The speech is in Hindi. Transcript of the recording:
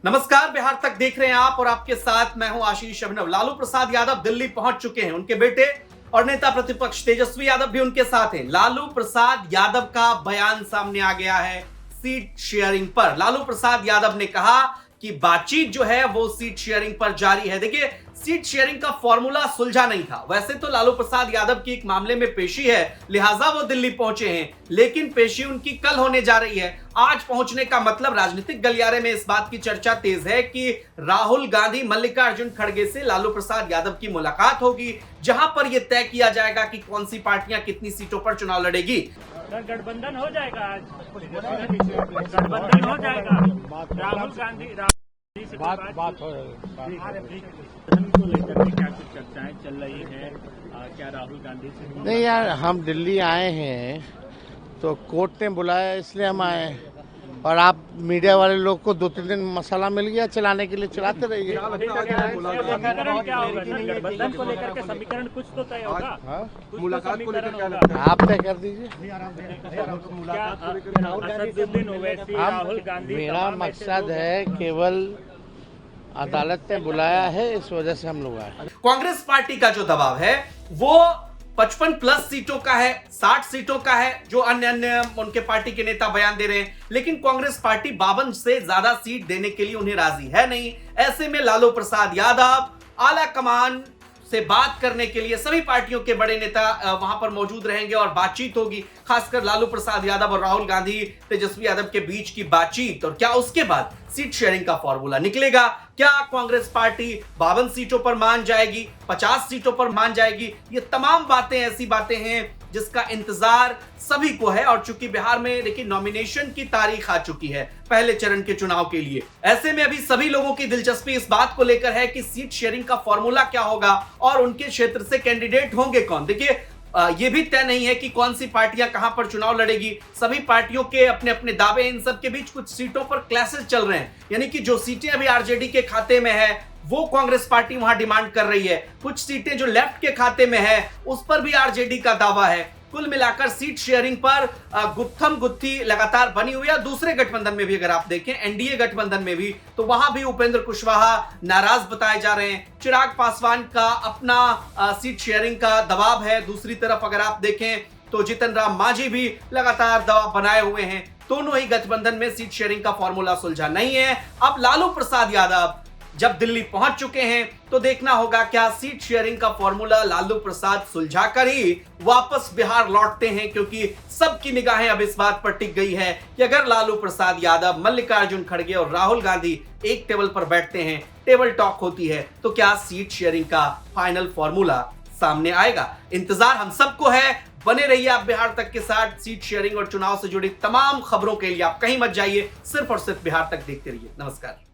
नमस्कार, बिहार तक देख रहे हैं आप और आपके साथ मैं हूं आशीष अभिनव। लालू प्रसाद यादव दिल्ली पहुंच चुके हैं। उनके बेटे और नेता प्रतिपक्ष तेजस्वी यादव भी उनके साथ हैं। लालू प्रसाद यादव का बयान सामने आ गया है सीट शेयरिंग पर। लालू प्रसाद यादव ने कहा कि बातचीत जो है वो सीट शेयरिंग पर जारी है। देखिए, सीट शेयरिंग का फॉर्मूला सुलझा नहीं था। वैसे तो लालू प्रसाद यादव की एक मामले में पेशी है, लिहाजा वो दिल्ली पहुंचे हैं, लेकिन पेशी उनकी कल होने जा रही है। आज पहुंचने का मतलब राजनीतिक गलियारे में इस बात की चर्चा तेज है कि राहुल गांधी मल्लिकार्जुन खड़गे से लालू प्रसाद यादव की मुलाकात होगी, जहां पर यह तय किया जाएगा कि कौन सी पार्टियां कितनी सीटों पर चुनाव लड़ेगी। गठबंधन हो जाएगा, आज गठबंधन हो जाएगा। राहुल गांधी बात हो रही को लेकर के क्या कुछ चर्चाएं चल रही है? क्या राहुल गांधी से नहीं यार, हम दिल्ली आए हैं तो कोर्ट ने बुलाया इसलिए हम आए हैं, और आप मीडिया वाले लोग को 2-3 दिन मसाला मिल गया चलाने के लिए, चलाते रहिए। समीकरण क्या होगा? गठबंधन को लेकर के समीकरण कुछ तो तय होगा। मुलाकात को लेकर क्या लगता है? आप तय कर दीजिए। असदुद्दीन ओवैसी, राहुल गांधी, मेरा मकसद है केवल अदालत ने बुलाया है, इस वजह से हम लोग आए। कांग्रेस पार्टी का जो दबाव है वो 55+ सीटों का है, 60 सीटों का है, जो अन्य उनके पार्टी के नेता बयान दे रहे हैं। लेकिन कांग्रेस पार्टी 52 से ज्यादा सीट देने के लिए उन्हें राजी है नहीं। ऐसे में लालू प्रसाद यादव आला कमान से बात करने के लिए सभी पार्टियों के बड़े नेता वहां पर मौजूद रहेंगे और बातचीत होगी। खासकर लालू प्रसाद यादव और राहुल गांधी, तेजस्वी यादव के बीच की बातचीत। और क्या उसके बाद सीट शेयरिंग का फॉर्मूला निकलेगा? क्या कांग्रेस पार्टी 52 सीटों पर मान जाएगी, 50 सीटों पर मान जाएगी? ये तमाम बातें ऐसी बातें हैं जिसका इंतजार सभी को है। और चूंकि बिहार में देखिए नॉमिनेशन की तारीख आ चुकी है पहले चरण के चुनाव के लिए, ऐसे में अभी सभी लोगों की दिलचस्पी इस बात को लेकर है कि सीट शेयरिंग का फॉर्मूला क्या होगा और उनके क्षेत्र से कैंडिडेट होंगे कौन। देखिए, ये भी तय नहीं है कि कौन सी पार्टियां कहां पर चुनाव लड़ेगी। सभी पार्टियों के अपने अपने दावे, इन सब के बीच कुछ सीटों पर क्लैशेस चल रहे हैं। यानी कि जो सीटें अभी आरजेडी के खाते में है वो कांग्रेस पार्टी वहां डिमांड कर रही है। कुछ सीटें जो लेफ्ट के खाते में है उस पर भी आरजेडी का दावा है। कुल मिलाकर सीट शेयरिंग पर गुत्थम गुत्थी लगातार बनी हुई है। दूसरे गठबंधन में भी अगर आप देखें, एनडीए गठबंधन में भी, तो वहां भी उपेंद्र कुशवाहा नाराज बताए जा रहे हैं। चिराग पासवान का अपना सीट शेयरिंग का दबाव है। दूसरी तरफ अगर आप देखें तो जीतन राम मांझी भी लगातार दबाव बनाए हुए हैं। दोनों ही गठबंधन में सीट शेयरिंग का फॉर्मूला सुलझा नहीं है। अब लालू प्रसाद यादव जब दिल्ली पहुंच चुके हैं तो देखना होगा क्या सीट शेयरिंग का फॉर्मूला लालू प्रसाद सुलझाकर ही वापस बिहार लौटते हैं, क्योंकि सबकी निगाहें अब इस बात पर टिक गई है कि अगर लालू प्रसाद यादव, मल्लिकार्जुन खड़गे और राहुल गांधी एक टेबल पर बैठते हैं, टेबल टॉक होती है, तो क्या सीट शेयरिंग का फाइनल फॉर्मूला सामने आएगा। इंतजार हम सबको है। बने रहिए आप बिहार तक के साथ। सीट शेयरिंग और चुनाव से जुड़ी तमाम खबरों के लिए आप कहीं मत जाइए, सिर्फ और सिर्फ बिहार तक देखते रहिए। नमस्कार।